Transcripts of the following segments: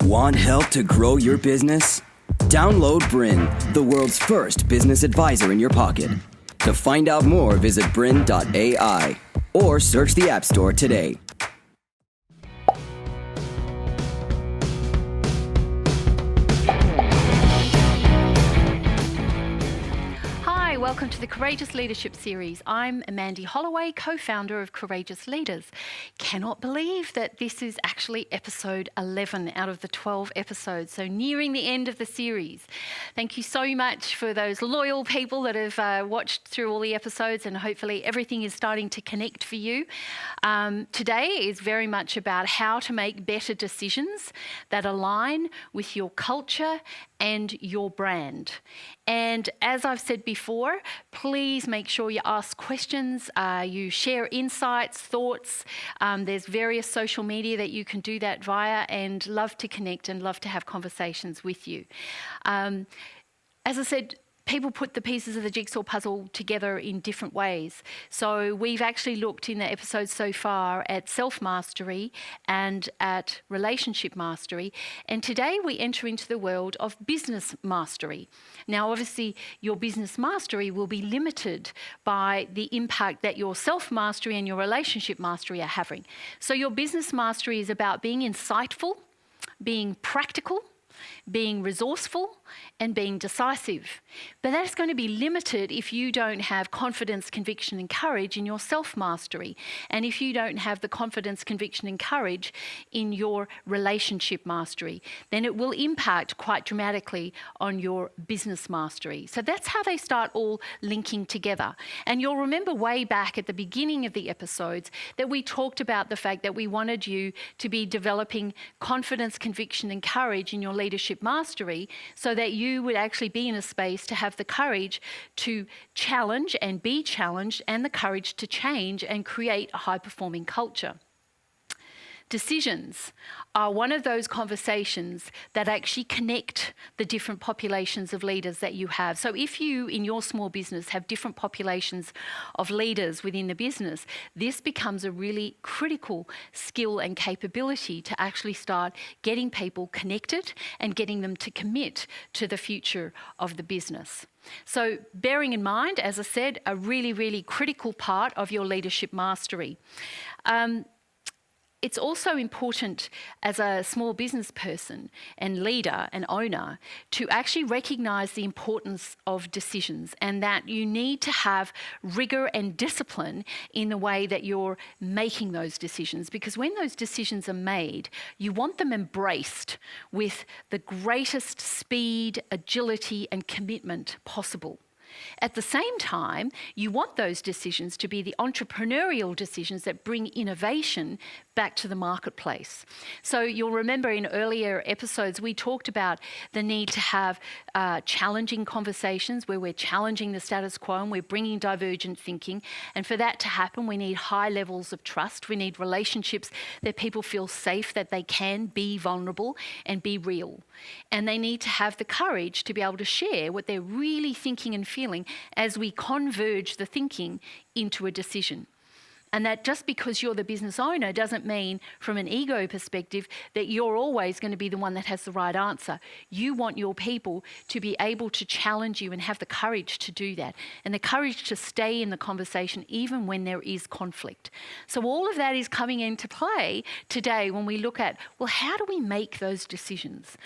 Want help to grow your business? Download BRiN, the world's first business advisor in your pocket. To find out more, visit BRiN.ai or search the App Store today. Welcome to the Courageous Leadership Series. I'm Mandy Holloway, co-founder of Courageous Leaders. Cannot believe that this is actually episode 11 out of the 12 episodes, so nearing the end of the series. Thank you so much for those loyal people that have watched through all the episodes, and hopefully everything is starting to connect for you. Today is very much about how to make better decisions that align with your culture and your brand. And as I've said before, please make sure you ask questions, you share insights, thoughts. There's various social media that you can do that via, and love to connect and love to have conversations with you. As I said, people put the pieces of the jigsaw puzzle together in different ways. So we've actually looked in the episodes so far at self-mastery and at relationship mastery. And today we enter into the world of business mastery. Now, obviously, your business mastery will be limited by the impact that your self-mastery and your relationship mastery are having. So your business mastery is about being insightful, being practical, being resourceful, and being decisive. But that's going to be limited if you don't have confidence, conviction, and courage in your self-mastery, and if you don't have the confidence, conviction, and courage in your relationship mastery. Then it will impact quite dramatically on your business mastery. So that's how they start all linking together. And you'll remember way back at the beginning of the episodes that we talked about the fact that we wanted you to be developing confidence, conviction, and courage in your leadership mastery, so that you would actually be in a space to have the courage to challenge and be challenged, and the courage to change and create a high-performing culture. Decisions are one of those conversations that actually connect the different populations of leaders that you have. So if you, in your small business, have different populations of leaders within the business, this becomes a really critical skill and capability to actually start getting people connected and getting them to commit to the future of the business. So bearing in mind, as I said, a really, really critical part of your leadership mastery. It's also important as a small business person and leader and owner to actually recognise the importance of decisions, and that you need to have rigour and discipline in the way that you're making those decisions, because when those decisions are made, you want them embraced with the greatest speed, agility, and commitment possible. At the same time, you want those decisions to be the entrepreneurial decisions that bring innovation back to the marketplace. So you'll remember in earlier episodes, we talked about the need to have challenging conversations where we're challenging the status quo and we're bringing divergent thinking. And for that to happen, we need high levels of trust. We need relationships that people feel safe, that they can be vulnerable and be real. And they need to have the courage to be able to share what they're really thinking and feeling as we converge the thinking into a decision. And that just because you're the business owner doesn't mean, from an ego perspective, that you're always going to be the one that has the right answer. You want your people to be able to challenge you and have the courage to do that, and the courage to stay in the conversation even when there is conflict. So all of that is coming into play today when we look at, well, how do we make those decisions?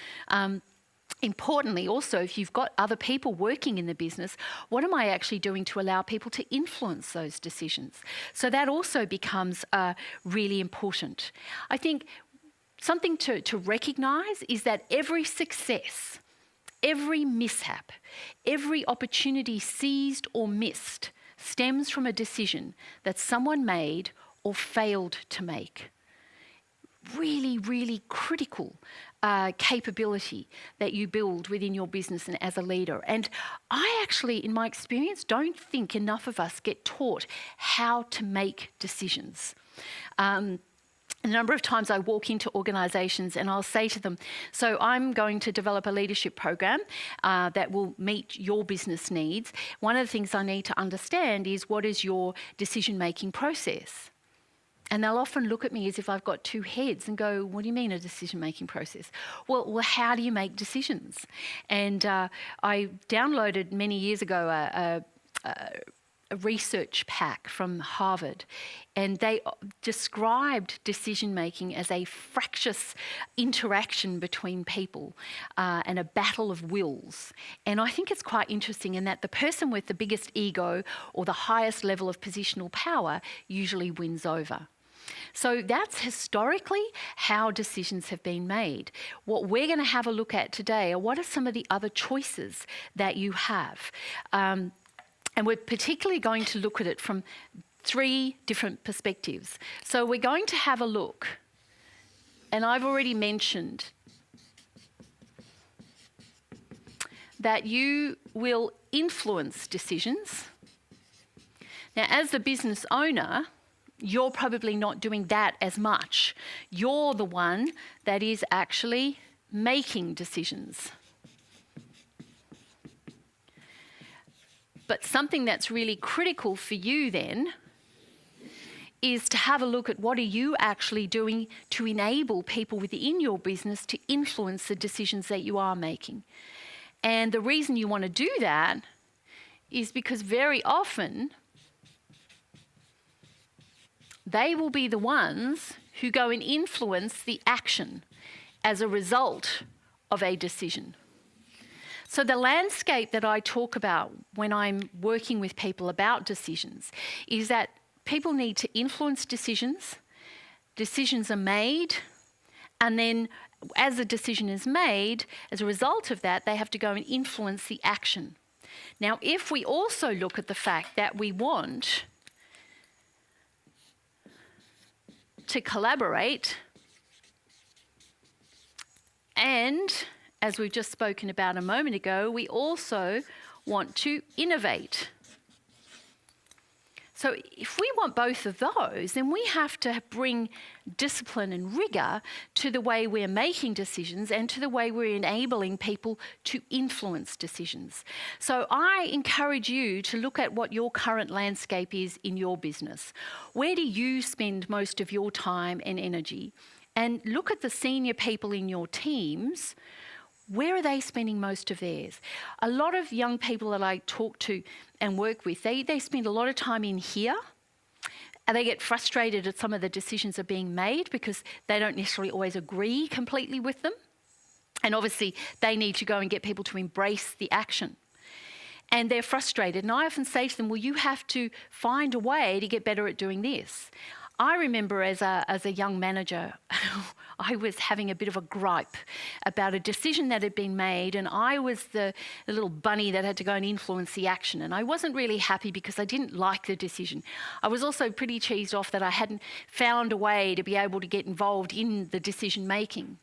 Importantly, also, if you've got other people working in the business, what am I actually doing to allow people to influence those decisions? So that also becomes really important. I think something to recognise is that every success, every mishap, every opportunity seized or missed stems from a decision that someone made or failed to make. Really, really critical capability that you build within your business and as a leader. And I actually, in my experience, don't think enough of us get taught how to make decisions. A number of times I walk into organisations and I'll say to them, so I'm going to develop a leadership program that will meet your business needs. One of the things I need to understand is, what is your decision-making process? And they'll often look at me as if I've got two heads and go, what do you mean a decision-making process? Well, how do you make decisions? And I downloaded many years ago a research pack from Harvard, and they described decision-making as a fractious interaction between people and a battle of wills. And I think it's quite interesting in that the person with the biggest ego or the highest level of positional power usually wins over. So that's historically how decisions have been made. What we're going to have a look at today are what are some of the other choices that you have. And we're particularly going to look at it from 3 different perspectives. So we're going to have a look, and I've already mentioned that you will influence decisions. Now, as the business owner, you're probably not doing that as much. You're the one that is actually making decisions. But something that's really critical for you then is to have a look at what are you actually doing to enable people within your business to influence the decisions that you are making. And the reason you want to do that is because very often they will be the ones who go and influence the action as a result of a decision. So the landscape that I talk about when I'm working with people about decisions is that people need to influence decisions, decisions are made, and then as a decision is made, as a result of that, they have to go and influence the action. Now, if we also look at the fact that we want to collaborate and, as we've just spoken about a moment ago, we also want to innovate. So if we want both of those, then we have to bring discipline and rigour to the way we're making decisions and to the way we're enabling people to influence decisions. So I encourage you to look at what your current landscape is in your business. Where do you spend most of your time and energy? And look at the senior people in your teams. Where are they spending most of theirs? A lot of young people that I talk to and work with, they spend a lot of time in here, and they get frustrated at some of the decisions that are being made because they don't necessarily always agree completely with them. And obviously, they need to go and get people to embrace the action. And they're frustrated. And I often say to them, well, you have to find a way to get better at doing this. I remember as a young manager, I was having a bit of a gripe about a decision that had been made, and I was the little bunny that had to go and influence the action. And I wasn't really happy because I didn't like the decision. I was also pretty cheesed off that I hadn't found a way to be able to get involved in the decision making.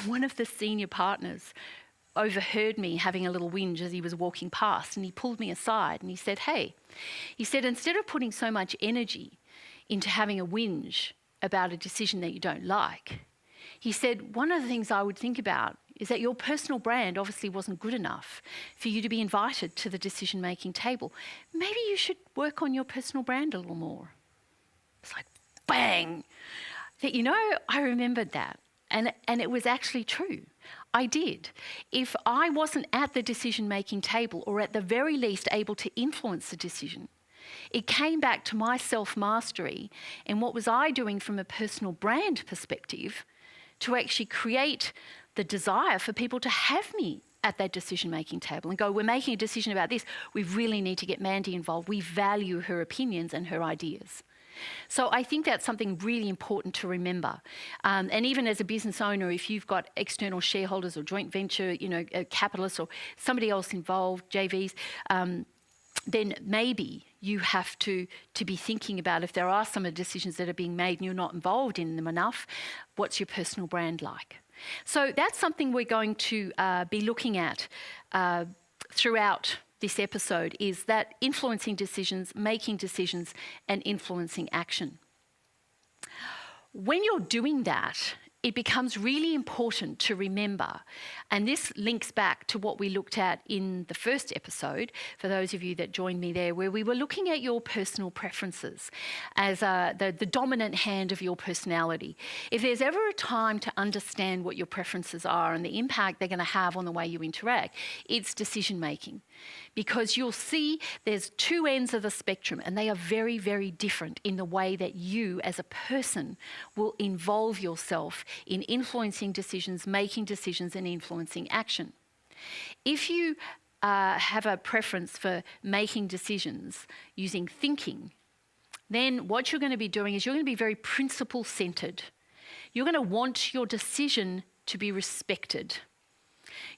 One of the senior partners overheard me having a little whinge as he was walking past, and he pulled me aside and he said, hey, instead of putting so much energy into having a whinge about a decision that you don't like, he said, one of the things I would think about is that your personal brand obviously wasn't good enough for you to be invited to the decision-making table. Maybe you should work on your personal brand a little more. It's like, bang! I remembered that. And it was actually true. I did. If I wasn't at the decision-making table, or at the very least able to influence the decision, it came back to my self-mastery and what was I doing from a personal brand perspective to actually create the desire for people to have me at that decision-making table and go, we're making a decision about this. We really need to get Mandy involved. We value her opinions and her ideas. So I think that's something really important to remember. And even as a business owner, if you've got external shareholders or joint venture, capitalists or somebody else involved, JVs, then maybe you have to be thinking about, if there are some of the decisions that are being made and you're not involved in them enough, what's your personal brand like? So that's something we're going to be looking at throughout this episode, is that influencing decisions, making decisions, and influencing action. When you're doing that, it becomes really important to remember, and this links back to what we looked at in the first episode, for those of you that joined me there, where we were looking at your personal preferences as the dominant hand of your personality. If there's ever a time to understand what your preferences are and the impact they're going to have on the way you interact, it's decision making. Because you'll see there's two ends of the spectrum, and they are very, very different in the way that you as a person will involve yourself in influencing decisions, making decisions, and influencing action. If you have a preference for making decisions using thinking, then what you're going to be doing is you're going to be very principle-centred. You're going to want your decision to be respected.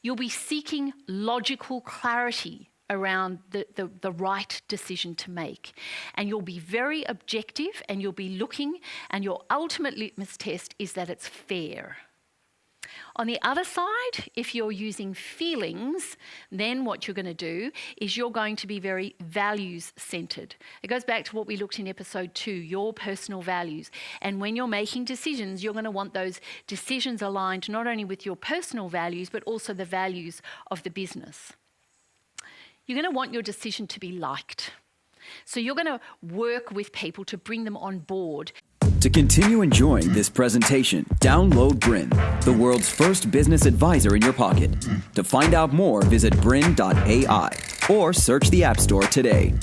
You'll be seeking logical clarity around the right decision to make. And you'll be very objective, and you'll be looking, and your ultimate litmus test is that it's fair. On the other side, if you're using feelings, then what you're going to do is you're going to be very values-centred. It goes back to what we looked in episode 2, your personal values. And when you're making decisions, you're going to want those decisions aligned not only with your personal values, but also the values of the business. You're going to want your decision to be liked. So you're going to work with people to bring them on board. To continue enjoying this presentation, download BRiN, the world's first business advisor in your pocket. To find out more, visit BRiN.ai or search the App Store today.